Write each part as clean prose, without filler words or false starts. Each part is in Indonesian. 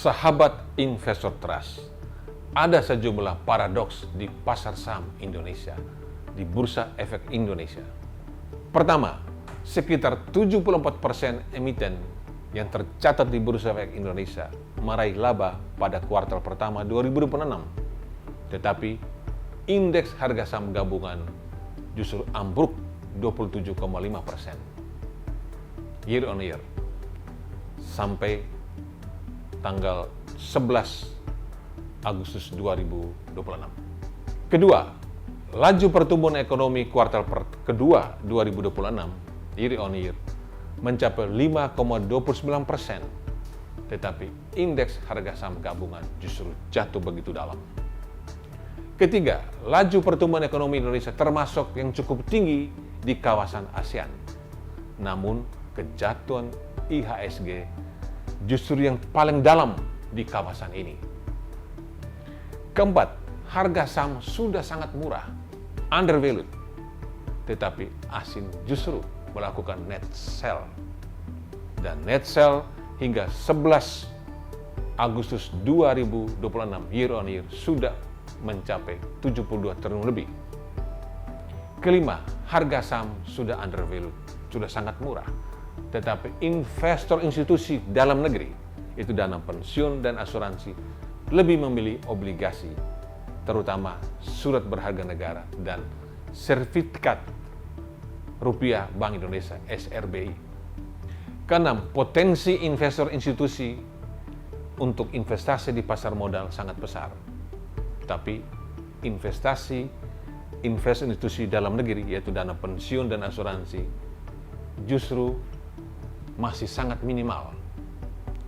Sahabat investor trust, ada sejumlah paradoks di pasar saham Indonesia, di Bursa Efek Indonesia. Pertama, sekitar 74% emiten yang tercatat di Bursa Efek Indonesia meraih laba pada kuartal pertama 2026. Tetapi indeks harga saham gabungan justru ambruk 27,5% year on year sampai tanggal 11 Agustus 2026. Kedua, laju pertumbuhan ekonomi kuartal kedua 2026 year on year mencapai 5,29%, tetapi indeks harga saham gabungan justru jatuh begitu dalam. Ketiga, laju pertumbuhan ekonomi Indonesia termasuk yang cukup tinggi di kawasan ASEAN. Namun, kejatuhan IHSG justru yang paling dalam di kawasan ini. Keempat, harga saham sudah sangat murah, undervalued, tetapi asing justru melakukan net sell. Dan net sell hingga 11 Agustus 2026 year on year sudah mencapai 72 triliun lebih. Kelima, harga saham sudah undervalued, sudah sangat murah. Tetapi investor institusi dalam negeri, itu dana pensiun dan asuransi, lebih memilih obligasi, terutama surat berharga negara dan sertifikat rupiah Bank Indonesia (SRBI). Keenam, potensi investor institusi untuk investasi di pasar modal sangat besar. Tapi investor institusi dalam negeri, yaitu dana pensiun dan asuransi, justru masih sangat minimal.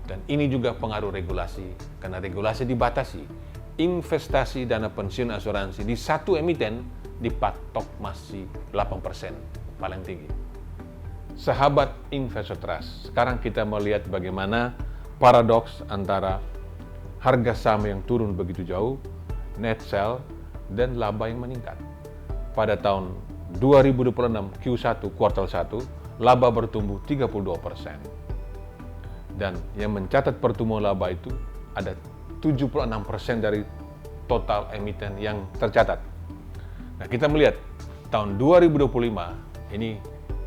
Dan ini juga pengaruh regulasi, karena regulasi dibatasi. Investasi dana pensiun asuransi di satu emiten dipatok masih 8%, paling tinggi. Sahabat investor trust, sekarang kita melihat bagaimana paradoks antara harga saham yang turun begitu jauh, net sell, dan laba yang meningkat. Pada tahun 2026 Q1 kuartal 1, laba bertumbuh 32%. Dan yang mencatat pertumbuhan laba itu ada 76% dari total emiten yang tercatat. Nah, kita melihat tahun 2025, ini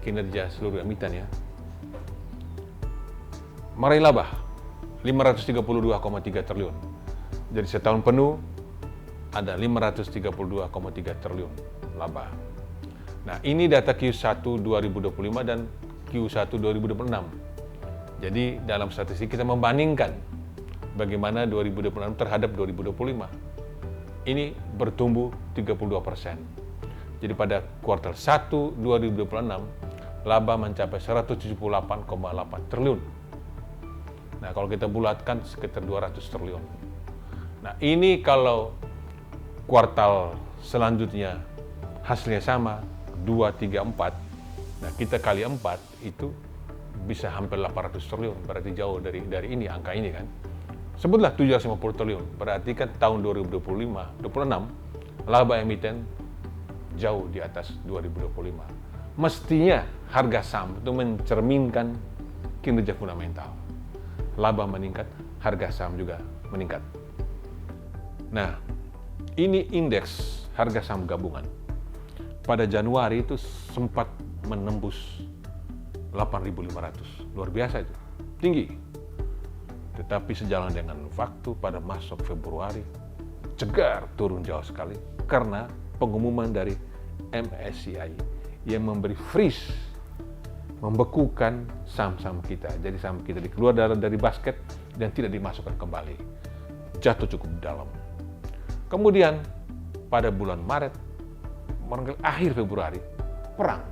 kinerja seluruh emiten ya, meraih laba 532,3 triliun. Jadi setahun penuh ada 532,3 triliun laba. Nah, ini data Q1 2025 dan Q1 2026. Jadi dalam statistik kita membandingkan bagaimana 2026 terhadap 2025. Ini bertumbuh 32%. Jadi pada kuartal 1 2026, laba mencapai 178,8 triliun. Nah, kalau kita bulatkan sekitar 200 triliun. Nah, ini kalau kuartal selanjutnya hasilnya sama, 2, 3, 4, nah kita kali 4 itu bisa hampir 800 triliun, berarti jauh dari ini, angka ini kan. Sebutlah 750 triliun, berarti kan tahun 2025-26 laba emiten jauh di atas 2025. Mestinya harga saham itu mencerminkan kinerja fundamental. Laba meningkat, harga saham juga meningkat. Nah, ini indeks harga saham gabungan. Pada Januari itu sempat menembus 8.500, luar biasa itu, tinggi. Tetapi sejalan dengan waktu pada masuk Februari, cegar turun jauh sekali karena pengumuman dari MSCI yang memberi freeze, membekukan saham-saham kita. Jadi saham kita dikeluar dari basket dan tidak dimasukkan kembali. Jatuh cukup dalam. Kemudian pada bulan Maret, akhir Februari, perang.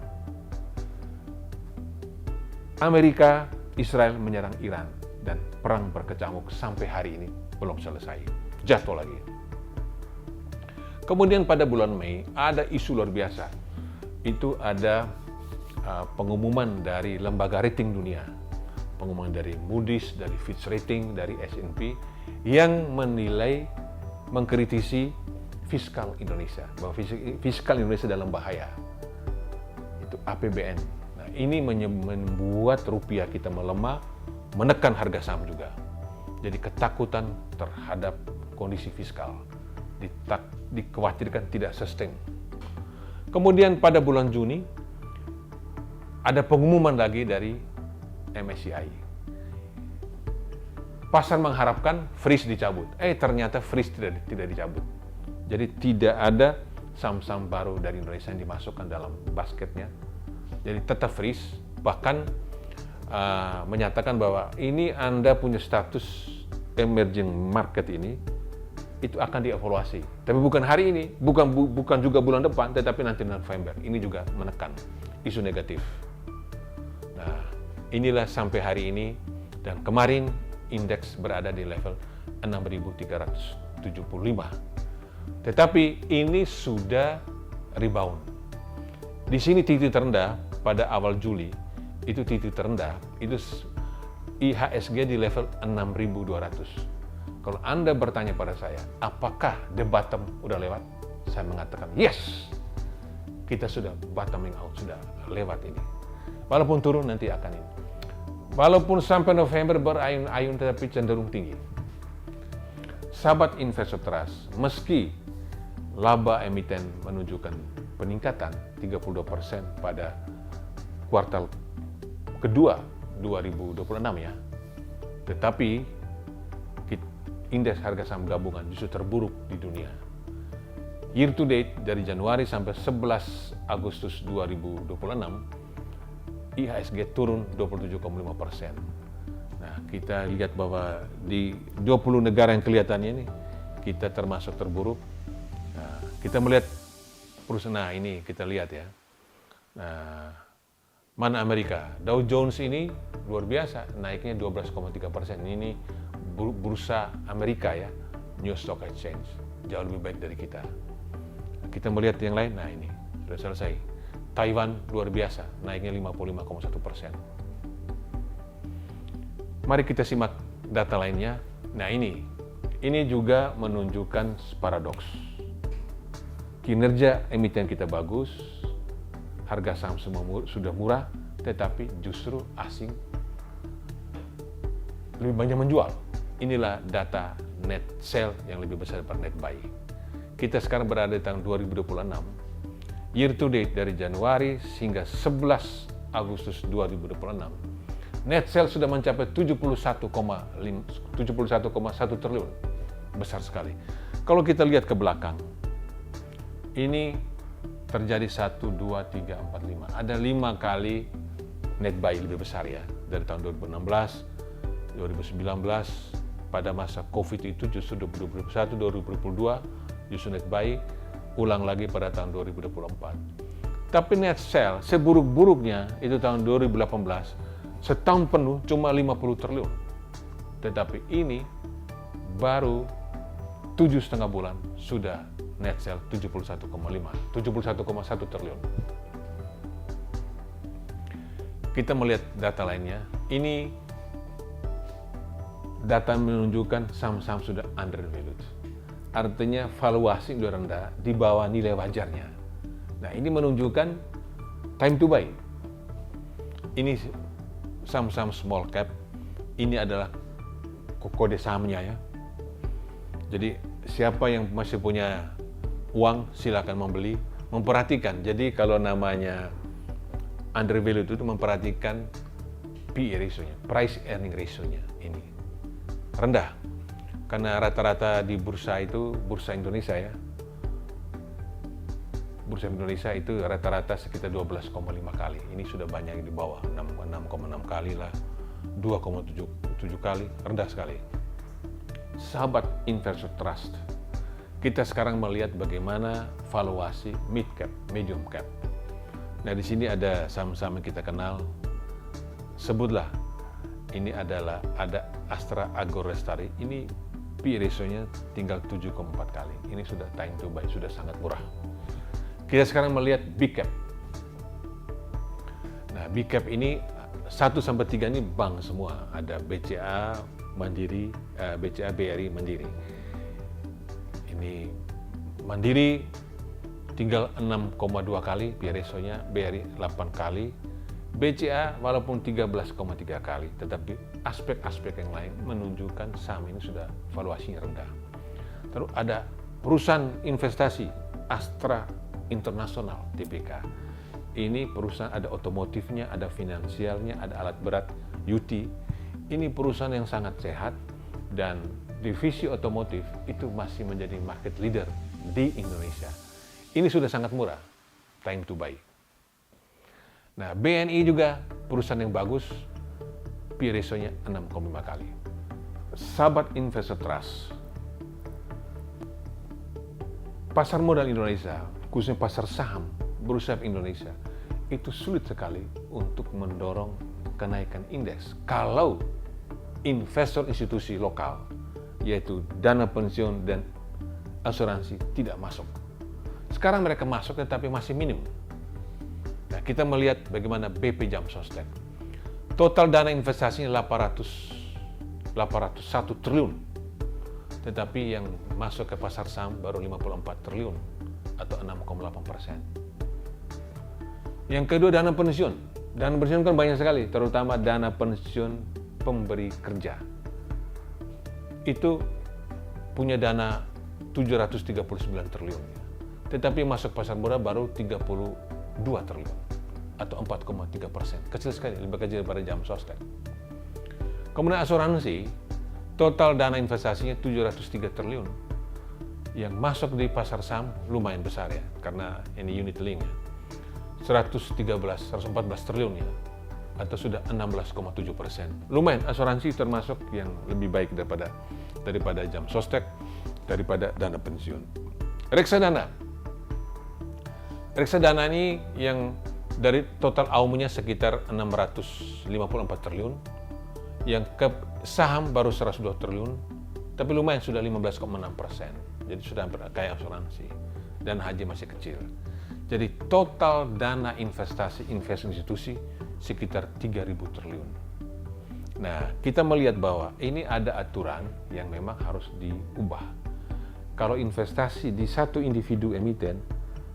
Amerika, Israel menyerang Iran dan perang berkecamuk sampai hari ini belum selesai. Jatuh lagi. Kemudian pada bulan Mei ada isu luar biasa. Itu ada pengumuman dari lembaga rating dunia. Pengumuman dari Moody's, dari Fitch Rating, dari S&P yang menilai, mengkritisi fiskal Indonesia, bahwa fiskal Indonesia dalam bahaya. Itu APBN. Nah, ini membuat rupiah kita melemah, menekan harga saham juga. Jadi ketakutan terhadap kondisi fiskal dikhawatirkan tidak sustain. Kemudian pada bulan Juni ada pengumuman lagi dari MSCI. Pasar mengharapkan freeze dicabut. Ternyata freeze tidak dicabut. Jadi tidak ada saham-saham baru dari Indonesia yang dimasukkan dalam basketnya. Jadi tetap freeze. Bahkan menyatakan bahwa ini Anda punya status emerging market ini, itu akan dievaluasi. Tapi bukan hari ini, bukan juga bulan depan, tetapi nanti November. Ini juga menekan isu negatif. Nah, inilah sampai hari ini, dan kemarin indeks berada di level 6.375. Tetapi ini sudah rebound. Di sini titik terendah pada awal Juli, itu titik terendah, itu IHSG di level 6.200. Kalau Anda bertanya pada saya, apakah the bottom udah lewat? Saya mengatakan, yes! Kita sudah bottoming out, sudah lewat ini. Walaupun turun nanti akan ini. Walaupun sampai November berayun-ayun tetapi cenderung tinggi. Sahabat investor trust, meski laba emiten menunjukkan peningkatan 32% pada kuartal kedua 2026 ya, tetapi indeks harga saham gabungan justru terburuk di dunia. Year to date dari Januari sampai 11 Agustus 2026, IHSG turun 27,5%. Nah, kita lihat bahwa di 20 negara yang kelihatannya ini, kita termasuk terburuk. Nah, kita melihat perusahaan, nah ini kita lihat ya. Nah, mana Amerika? Dow Jones ini luar biasa, naiknya 12,3%. Ini bursa Amerika ya, New Stock Exchange, jauh lebih baik dari kita. Kita melihat yang lain, nah ini sudah selesai. Taiwan luar biasa, naiknya 55,1%. Mari kita simak data lainnya. Nah ini juga menunjukkan paradoks. Kinerja emiten kita bagus, harga saham semua sudah murah, tetapi justru asing lebih banyak menjual. Inilah data net sell yang lebih besar daripada net buy. Kita sekarang berada di tahun 2026. Year to date dari Januari hingga 11 Agustus 2026. Net sell sudah mencapai 71,1 triliun. Besar sekali. Kalau kita lihat ke belakang, ini terjadi 1, 2, 3, 4, 5. Ada 5 kali net buy lebih besar ya. Dari tahun 2016, 2019, pada masa COVID itu justru 2021, 2022, justru net buy, ulang lagi pada tahun 2024. Tapi net sell seburuk-buruknya itu tahun 2018, setahun penuh cuma 50 triliun. Tetapi ini baru 7,5 bulan sudah net sell 71,1 triliun. Kita melihat data lainnya. Ini data menunjukkan saham-saham sudah undervalued. Artinya valuasi sudah rendah di bawah nilai wajarnya. Nah, ini menunjukkan time to buy. Ini saham-saham small cap. Ini adalah kode sahamnya ya. Jadi siapa yang masih punya uang silakan membeli, memperhatikan. Jadi kalau namanya undervalued itu memperhatikan PE ratio-nya, price earning ratio-nya ini rendah. Karena rata-rata di bursa itu, bursa Indonesia ya, bursa Indonesia itu rata-rata sekitar 12,5 kali. Ini sudah banyak yang di bawah, 6,6 kali lah, 2,7 kali, rendah sekali. Sahabat investor trust, kita sekarang melihat bagaimana valuasi mid cap, medium cap. Nah, di sini ada saham-saham yang kita kenal. Sebutlah, ini adalah ada Astra Agrolestari. Ini PE ratio-nya tinggal 7,4 kali. Ini sudah time to buy, sudah sangat murah. Kita sekarang melihat big cap. Nah, big cap ini 1-3 ini bank semua. Ada BCA, Mandiri, BCA, BRI, Mandiri. Ini Mandiri tinggal 6,2 kali PE ratio-nya, BRI 8 kali, BCA walaupun 13,3 kali, tetapi aspek-aspek yang lain menunjukkan saham ini sudah valuasinya rendah. Terus ada perusahaan investasi Astra International Tbk. Ini perusahaan ada otomotifnya, ada finansialnya, ada alat berat UT. Ini perusahaan yang sangat sehat dan divisi otomotif itu masih menjadi market leader di Indonesia. Ini sudah sangat murah, time to buy. Nah, BNI juga perusahaan yang bagus, P/E ratio-nya 6,5 kali. Sahabat Investor Trust, pasar modal Indonesia, khususnya pasar saham bursa efek Indonesia, itu sulit sekali untuk mendorong kenaikan indeks kalau investor institusi lokal, yaitu dana pensiun dan asuransi, tidak masuk. Sekarang mereka masuk tetapi masih minim. Nah, kita melihat bagaimana BP Jam Sostek. Total dana investasinya 801 triliun. Tetapi yang masuk ke pasar saham baru 54 triliun atau 6,8%. Yang kedua, dana pensiun. Dana pensiun kan banyak sekali, terutama dana pensiun pemberi kerja. Itu punya dana 739 triliun. Tetapi masuk pasar modal baru 32 triliun atau 4,3%. Kecil sekali, lebih kecil daripada Jam Sostek. Kemudian asuransi, total dana investasinya 703 triliun. Yang masuk di pasar saham lumayan besar ya, karena ini unit link ya. 114 triliun ya, atau sudah 16,7%. Lumayan, asuransi termasuk yang lebih baik daripada Jam Sostek, daripada dana pensiun. Reksadana. Reksadana ini yang dari total AUM-nya sekitar 654 triliun, yang ke saham baru 102 triliun, tapi lumayan sudah 15,6%. Jadi sudah kayak asuransi, dan haji masih kecil. Jadi total dana investasi institusi sekitar 3.000 triliun. Nah, kita melihat bahwa ini ada aturan yang memang harus diubah. Kalau investasi di satu individu emiten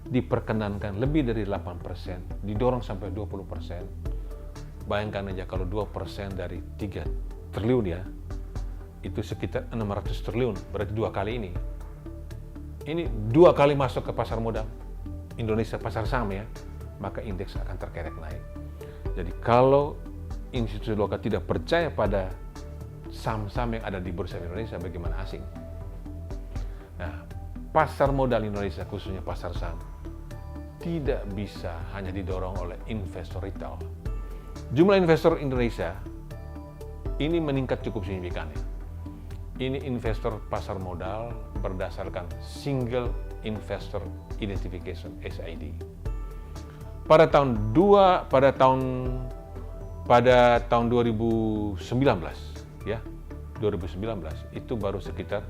diperkenankan lebih dari 8%, didorong sampai 20%. Bayangkan aja kalau 2% dari 3 triliun ya, itu sekitar 600 triliun, berarti 2 kali ini. Ini 2 kali masuk ke pasar modal Indonesia, pasar saham ya, maka indeks akan terkerek naik. Jadi kalau institusi lokal tidak percaya pada saham-saham yang ada di bursa Indonesia, bagaimana asing? Nah, pasar modal Indonesia, khususnya pasar saham, tidak bisa hanya didorong oleh investor retail. Jumlah investor Indonesia ini meningkat cukup signifikan ya. Ini investor pasar modal berdasarkan Single Investor Identification (SID). Pada tahun 2019 ya, 2019 itu baru sekitar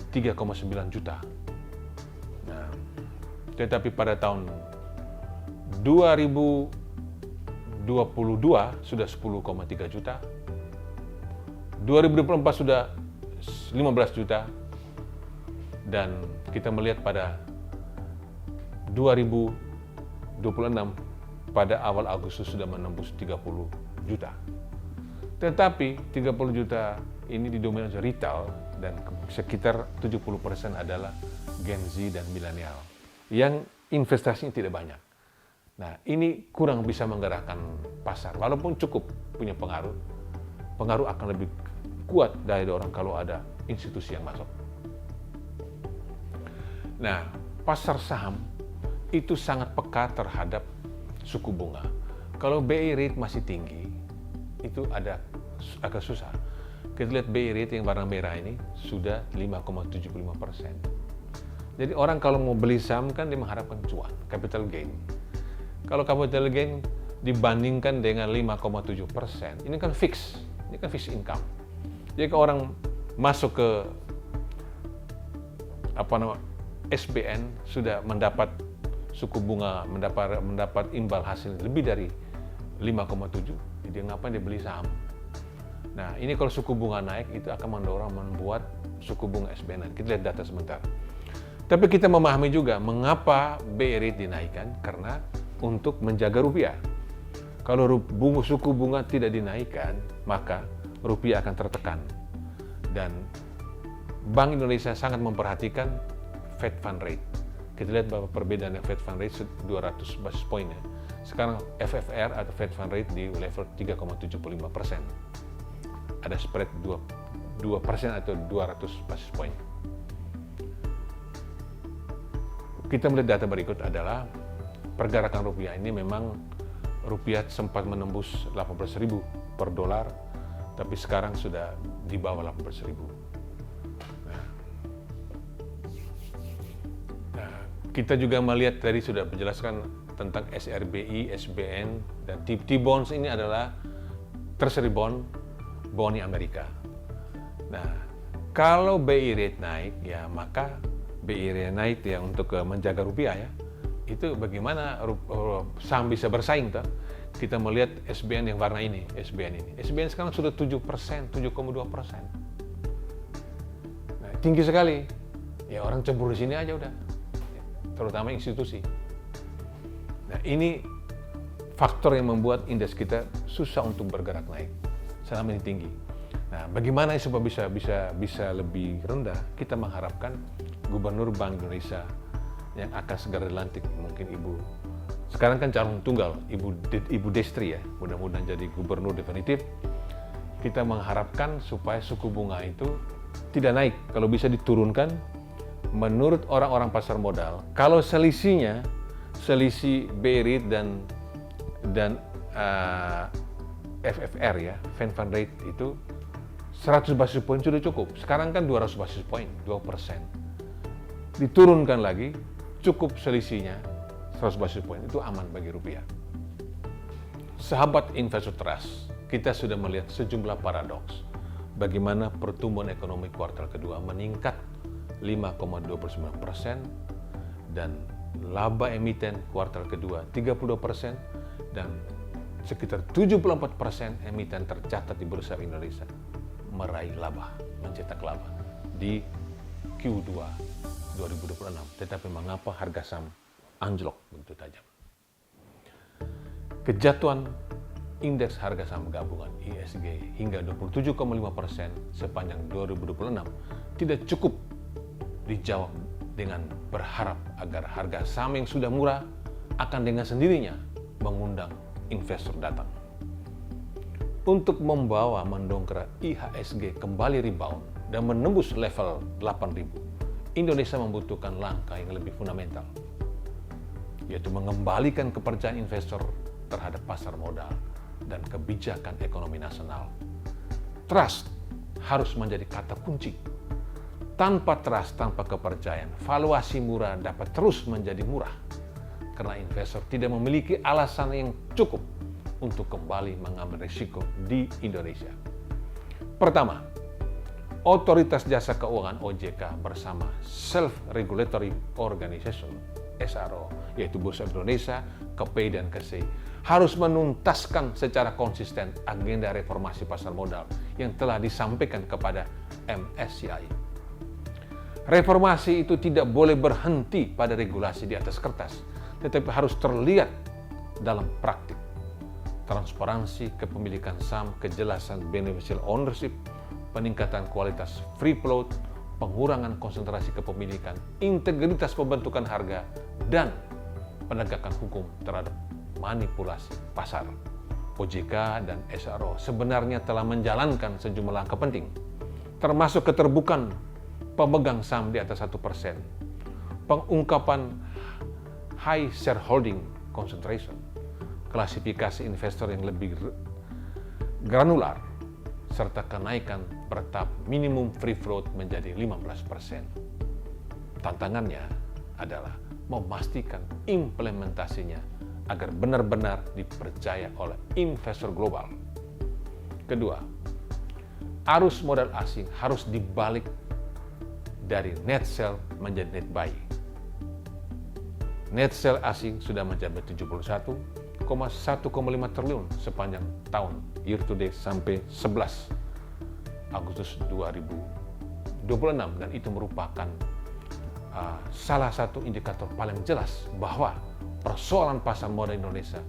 3,9 juta. Nah, tetapi pada tahun 2022 sudah 10,3 juta. 2024 sudah 15 juta. Dan kita melihat pada 2026 pada awal Agustus sudah menembus 30 juta. Tetapi 30 juta ini didominasi retail dan sekitar 70% adalah Gen Z dan milenial yang investasinya tidak banyak. Nah, ini kurang bisa menggerakkan pasar. Walaupun cukup punya pengaruh akan lebih kuat dari orang kalau ada institusi yang masuk. Nah, pasar saham itu sangat peka terhadap suku bunga. Kalau BI rate masih tinggi, itu agak susah. Kita lihat BI rate yang warna merah ini sudah 5,75%. Jadi orang kalau mau beli saham kan dia mengharapkan cuan, capital gain. Kalau capital gain dibandingkan dengan 5,7%, ini kan fix income. Jadi kalau orang masuk ke SBN sudah mendapat suku bunga, mendapat imbal hasil lebih dari 5,7, dia ngapain dia beli saham? Nah, ini kalau suku bunga naik itu akan membuat suku bunga SBN naik. Kita lihat data sebentar. Tapi kita memahami juga mengapa BI rate dinaikkan, karena untuk menjaga rupiah. Kalau suku bunga tidak dinaikkan, maka rupiah akan tertekan. Dan Bank Indonesia sangat memperhatikan Fed Fund Rate. Kita lihat bahwa perbedaan Fed Fund Rate 200 basis point ya. Sekarang FFR atau Fed Fund Rate di level 3,75%. Ada spread 2% atau 200 basis point. Kita melihat data berikut adalah pergerakan rupiah ini. Memang rupiah sempat menembus 18.000 per dolar, tapi sekarang sudah di bawah 18.000. Nah, kita juga melihat tadi sudah menjelaskan tentang SRBI, SBN, dan T-bonds ini adalah treasury bond Amerika. Nah, kalau BI rate naik, ya maka BI rate naik ya untuk menjaga rupiah ya. Itu bagaimana saham bisa bersaing toh? Kita melihat SBN yang warna ini, SBN ini. SBN sekarang sudah 7%, 7,2%. Nah, tinggi sekali. Ya orang cemburu di sini aja udah. Terutama institusi. Nah, ini faktor yang membuat indeks kita susah untuk bergerak naik. Selama ini tinggi. Nah, bagaimana supaya bisa lebih rendah? Kita mengharapkan Gubernur Bank Indonesia yang akan segera dilantik, mungkin sekarang kan calon tunggal, Ibu Destri ya, mudah-mudahan jadi gubernur definitif. Kita mengharapkan supaya suku bunga itu tidak naik, kalau bisa diturunkan. Menurut orang-orang pasar modal, kalau selisih BI rate dan FFR ya, Fed Fund Rate itu 100 basis point sudah cukup. Sekarang kan 200 basis point, 2%. Diturunkan lagi, cukup selisihnya 100 basis point, itu aman bagi rupiah. Sahabat investor trust, kita sudah melihat sejumlah paradoks. Bagaimana pertumbuhan ekonomi kuartal kedua meningkat 5,29% dan laba emiten kuartal kedua 32% dan sekitar 74% emiten tercatat di Bursa Indonesia meraih laba, mencetak laba di Q2 2026. Tetapi mengapa harga saham anjlok begitu tajam? Kejatuhan indeks harga saham gabungan ISG hingga 27,5% sepanjang 2026 tidak cukup dijawab dengan berharap agar harga saham yang sudah murah akan dengan sendirinya mengundang investor datang. Untuk mendongkrak IHSG kembali rebound dan menembus level 8.000, Indonesia membutuhkan langkah yang lebih fundamental, yaitu mengembalikan kepercayaan investor terhadap pasar modal dan kebijakan ekonomi nasional. Trust harus menjadi kata kunci. Tanpa trust, tanpa kepercayaan, valuasi murah dapat terus menjadi murah karena investor tidak memiliki alasan yang cukup untuk kembali mengambil risiko di Indonesia. Pertama, Otoritas Jasa Keuangan OJK bersama Self-Regulatory Organization SRO, yaitu Bursa Indonesia, KPI, dan KSEI, harus menuntaskan secara konsisten agenda reformasi pasar modal yang telah disampaikan kepada MSCI. Reformasi itu tidak boleh berhenti pada regulasi di atas kertas, tetapi harus terlihat dalam praktik. Transparansi kepemilikan saham, kejelasan beneficial ownership, peningkatan kualitas free float, pengurangan konsentrasi kepemilikan, integritas pembentukan harga, dan penegakan hukum terhadap manipulasi pasar. OJK dan SRO sebenarnya telah menjalankan sejumlah langkah penting, termasuk keterbukaan pemegang saham di atas 1%, pengungkapan high shareholding concentration, klasifikasi investor yang lebih granular, serta kenaikan per tahap minimum free float menjadi 15%. Tantangannya adalah memastikan implementasinya agar benar-benar dipercaya oleh investor global. Kedua, arus modal asing harus dibalik dari net sell menjadi net buy. Net sell asing sudah mencapai 71,1,5 triliun sepanjang tahun year to date sampai 11 Agustus 2026, dan itu merupakan salah satu indikator paling jelas bahwa persoalan pasar modal Indonesia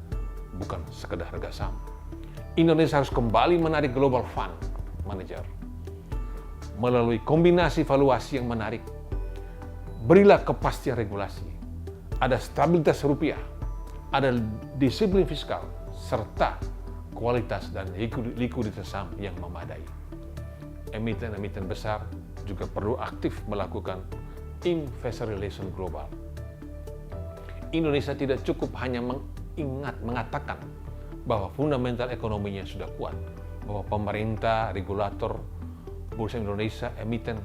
bukan sekedar harga saham. Indonesia harus kembali menarik Global Fund Manager melalui kombinasi valuasi yang menarik. Berilah kepastian regulasi, ada stabilitas rupiah, ada disiplin fiskal, serta kualitas dan likuiditas saham yang memadai. Emiten-emiten besar juga perlu aktif melakukan investor relation global. Indonesia tidak cukup hanya mengatakan bahwa fundamental ekonominya sudah kuat, bahwa pemerintah, regulator, bursa Indonesia, emiten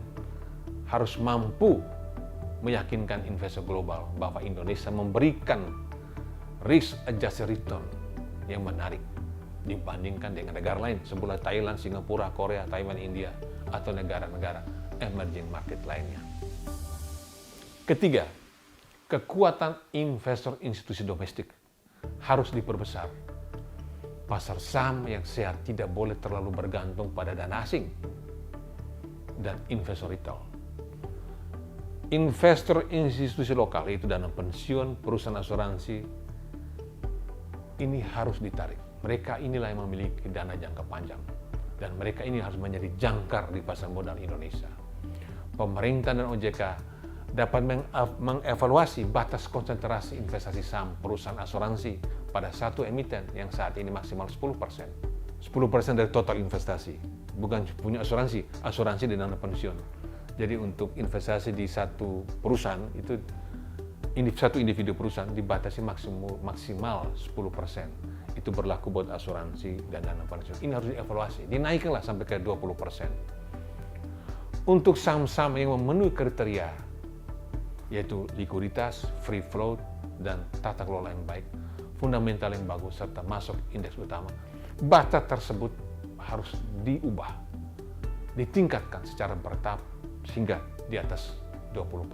harus mampu meyakinkan investor global bahwa Indonesia memberikan risk adjusted return yang menarik dibandingkan dengan negara lain seperti Thailand, Singapura, Korea, Taiwan, India, atau negara-negara emerging market lainnya. Ketiga, kekuatan investor institusi domestik harus diperbesar. Pasar saham yang sehat tidak boleh terlalu bergantung pada dana asing dan investor retail. Investor institusi lokal, yaitu dana pensiun, perusahaan asuransi, ini harus ditarik. Mereka inilah yang memiliki dana jangka panjang dan mereka ini harus menjadi jangkar di pasar modal Indonesia. Pemerintah dan OJK dapat mengevaluasi batas konsentrasi investasi saham perusahaan asuransi pada satu emiten yang saat ini maksimal 10%. 10% dari total investasi, bukan punya asuransi di dana pensiun. Jadi untuk investasi di satu perusahaan, itu satu individu perusahaan dibatasi maksimal 10%. Itu berlaku buat asuransi dan dana pensiun. Ini harus dievaluasi, dinaikkanlah sampai ke 20%. Untuk saham-saham yang memenuhi kriteria yaitu likuiditas, free float, dan tata kelola yang baik, fundamental yang bagus, serta masuk indeks utama, batas tersebut harus diubah, ditingkatkan secara bertahap sehingga di atas 20%.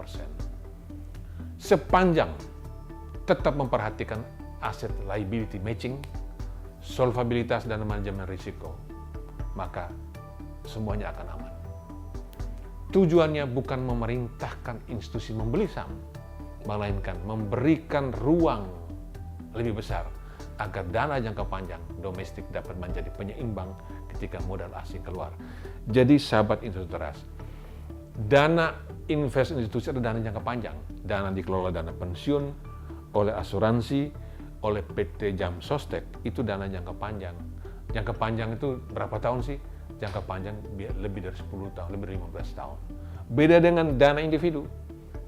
Sepanjang tetap memperhatikan aset liability matching, solvabilitas, dan manajemen risiko, maka semuanya akan aman. Tujuannya bukan memerintahkan institusi membeli saham, melainkan memberikan ruang lebih besar agar dana jangka panjang domestik dapat menjadi penyeimbang ketika modal asing keluar. Jadi sahabat Investoras, dana invest institusi adalah dana jangka panjang. Dana dikelola dana pensiun, oleh asuransi, oleh PT Jam Sostek, itu dana jangka panjang. Jangka panjang itu berapa tahun sih? Jangka panjang lebih dari 10 tahun, lebih dari 15 tahun. Beda dengan dana individu.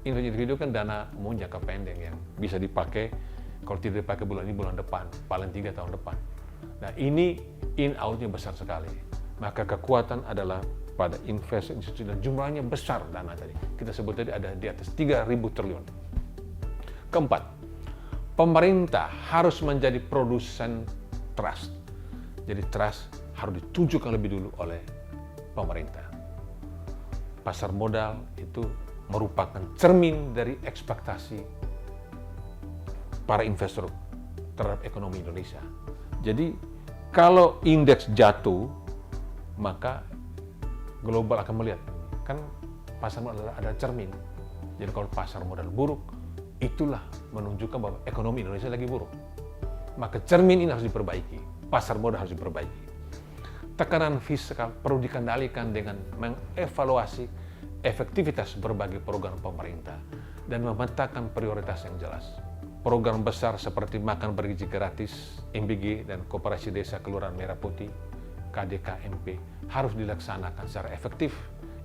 Individu kan dana umum jangka pendek yang bisa dipakai, kalau tidak dipakai bulan ini, bulan depan, paling 3 tahun depan. Nah ini in-out-nya besar sekali. Maka kekuatan adalah pada investasi institusi dan jumlahnya besar dana tadi. Kita sebut tadi ada di atas 3.000 triliun. Keempat, pemerintah harus menjadi produsen trust. Jadi trust harus ditujukan lebih dulu oleh pemerintah. Pasar modal itu merupakan cermin dari ekspektasi para investor terhadap ekonomi Indonesia. Jadi kalau indeks jatuh, maka global akan melihat, kan pasar modal ada cermin. Jadi kalau pasar modal buruk, itulah menunjukkan bahwa ekonomi Indonesia lagi buruk. Maka cermin ini harus diperbaiki, pasar modal harus diperbaiki. Tekanan fiskal perlu dikendalikan dengan mengevaluasi efektivitas berbagai program pemerintah dan memetakan prioritas yang jelas. Program besar seperti makan bergizi gratis, MBG, dan Koperasi Desa Kelurahan Merah Putih, KDKMP, harus dilaksanakan secara efektif,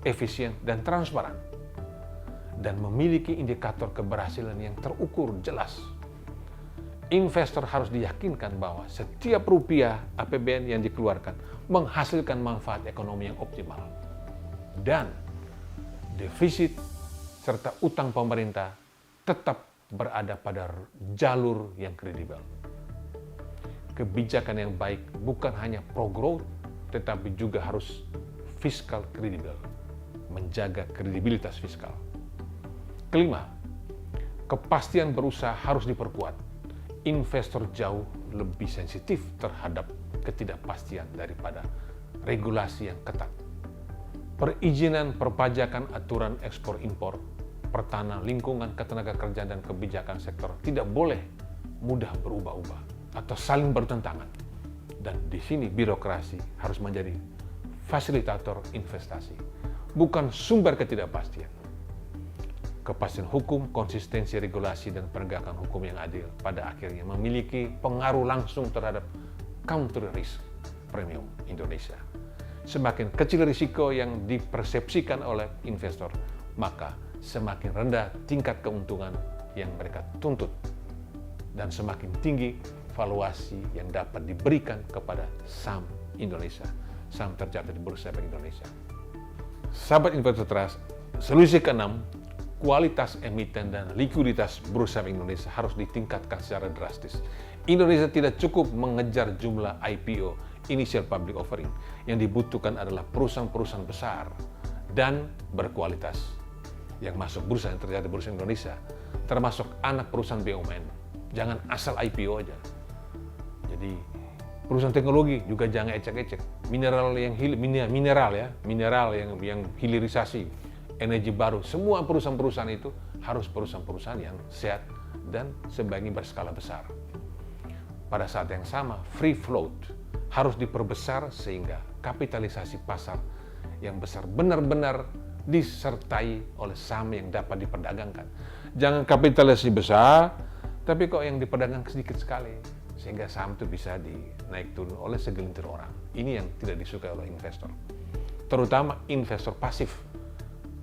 efisien, dan transparan, dan memiliki indikator keberhasilan yang terukur jelas. Investor harus diyakinkan bahwa setiap rupiah APBN yang dikeluarkan menghasilkan manfaat ekonomi yang optimal. Dan defisit serta utang pemerintah tetap berada pada jalur yang kredibel. Kebijakan yang baik bukan hanya pro-growth, tetapi juga harus fiskal kredibel, menjaga kredibilitas fiskal. Kelima, kepastian berusaha harus diperkuat. Investor jauh lebih sensitif terhadap ketidakpastian daripada regulasi yang ketat. Perizinan, perpajakan, aturan ekspor-impor, pertahanan, lingkungan, ketenaga kerjaan, dan kebijakan sektor tidak boleh mudah berubah-ubah atau saling bertentangan. Dan di sini birokrasi harus menjadi fasilitator investasi, bukan sumber ketidakpastian. Kepastian hukum, konsistensi regulasi, dan penegakan hukum yang adil pada akhirnya memiliki pengaruh langsung terhadap country risk premium Indonesia. Semakin kecil risiko yang dipersepsikan oleh investor, maka semakin rendah tingkat keuntungan yang mereka tuntut dan semakin tinggi valuasi yang dapat diberikan kepada saham Indonesia, saham tercatat di Bursa Efek Indonesia. Sahabat Investor Trust, solusi keenam, kualitas emiten dan likuiditas Bursa Efek Indonesia harus ditingkatkan secara drastis. Indonesia tidak cukup mengejar jumlah IPO, initial public offering. Yang dibutuhkan adalah perusahaan-perusahaan besar dan berkualitas yang masuk bursa yang terjadi di Bursa Indonesia, termasuk anak perusahaan BUMN. Jangan asal IPO aja. Jadi perusahaan teknologi juga jangan ecek-ecek. Mineral yang hilirisasi, energi baru, semua perusahaan-perusahaan itu harus perusahaan-perusahaan yang sehat dan sebaiknya berskala besar. Pada saat yang sama, free float harus diperbesar sehingga kapitalisasi pasar yang besar benar-benar disertai oleh saham yang dapat diperdagangkan. Jangan kapitalisasi besar, tapi kok yang diperdagangkan sedikit sekali, sehingga saham itu bisa dinaik turun oleh segelintir orang. Ini yang tidak disukai oleh investor, terutama investor pasif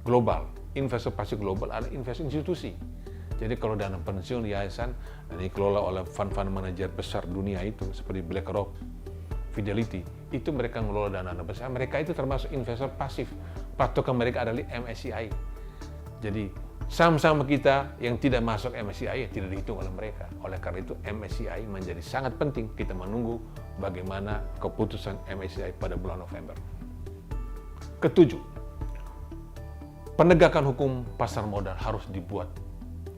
global. Investor pasif global adalah investor institusi. Jadi kalau dana pensiun yayasan dan dikelola oleh fund manager besar dunia itu seperti BlackRock, Fidelity, itu mereka mengelola dana besar. Mereka itu termasuk investor pasif. Patokan mereka adalah MSCI. Jadi saham-saham kita yang tidak masuk MSCI tidak dihitung oleh mereka. Oleh karena itu MSCI menjadi sangat penting. Kita menunggu bagaimana keputusan MSCI pada bulan November. Ketujuh, penegakan hukum pasar modal harus dibuat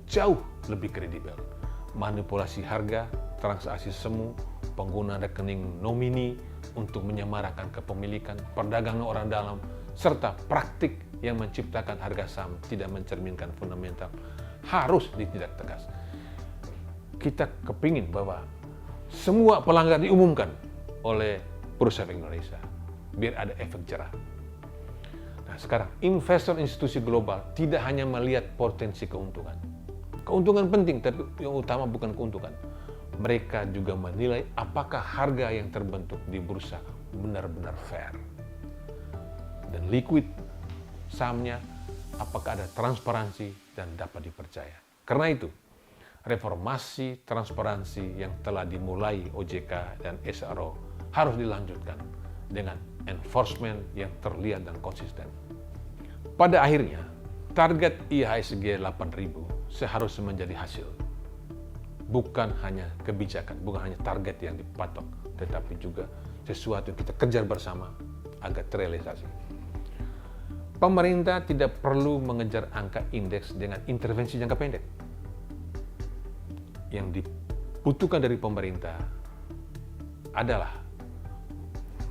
jauh lebih kredibel. Manipulasi harga, transaksi semu, penggunaan rekening nomini untuk menyamarakan kepemilikan, perdagangan orang dalam, serta praktik yang menciptakan harga saham tidak mencerminkan fundamental harus ditindak tegas. Kita kepingin bahwa semua pelanggaran diumumkan oleh Bursa Efek Indonesia biar ada efek jerah. Nah, sekarang investor institusi global tidak hanya melihat potensi keuntungan. Keuntungan penting, tapi yang utama bukan keuntungan. Mereka juga menilai apakah harga yang terbentuk di bursa benar-benar fair dan liquid sahamnya, apakah ada transparansi dan dapat dipercaya. Karena itu, reformasi transparansi yang telah dimulai OJK dan SRO harus dilanjutkan dengan enforcement yang terlihat dan konsisten. Pada akhirnya, target IHSG 8.000 seharusnya menjadi hasil. Bukan hanya kebijakan, bukan hanya target yang dipatok, tetapi juga sesuatu yang kita kejar bersama agar terrealisasi. Pemerintah tidak perlu mengejar angka indeks dengan intervensi jangka pendek. Yang dibutuhkan dari pemerintah adalah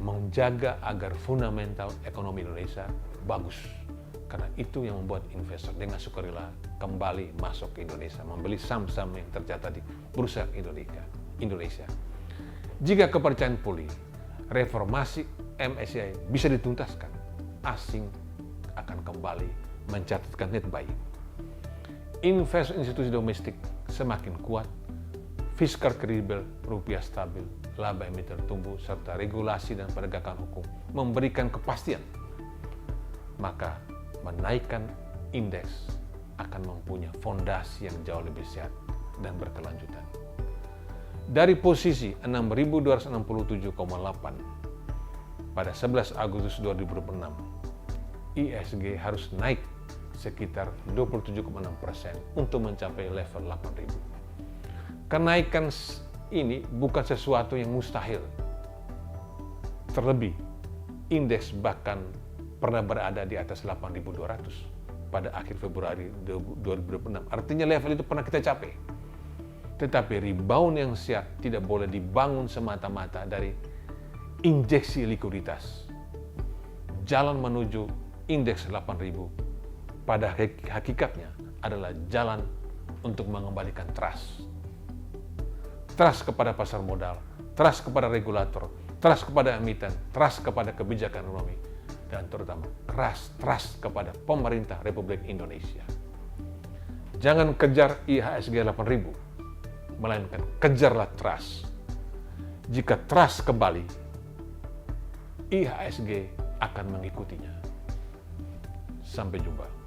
menjaga agar fundamental ekonomi Indonesia bagus. Karena itu yang membuat investor dengan sukarela kembali masuk ke Indonesia, membeli saham-saham yang tercatat di Bursa Indonesia. Jika kepercayaan pulih, reformasi MSCI bisa dituntaskan, asing akan kembali mencatatkan net buy. Investor institusi domestik semakin kuat, fiskal kredibel, rupiah stabil, laba emiten tumbuh, serta regulasi dan penegakan hukum memberikan kepastian. Maka menaikkan indeks akan mempunyai fondasi yang jauh lebih sehat dan berkelanjutan. Dari posisi 6.267,8 pada 11 Agustus 2006, IHSG harus naik sekitar 27,6% untuk mencapai level 8.000. Kenaikan ini bukan sesuatu yang mustahil. Terlebih, indeks bahkan pernah berada di atas 8.200 pada akhir Februari 2006. Artinya level itu pernah kita capai. Tetapi rebound yang sehat tidak boleh dibangun semata-mata dari injeksi likuiditas. Jalan menuju indeks 8.000 pada hakikatnya adalah jalan untuk mengembalikan trust. trust kepada pasar modal, trust kepada regulator, trust kepada emiten, trust kepada kebijakan ekonomi, dan terutama trust kepada pemerintah Republik Indonesia. Jangan kejar IHSG 8000, melainkan kejarlah trust. Jika trust kembali, IHSG akan mengikutinya. Sampai jumpa.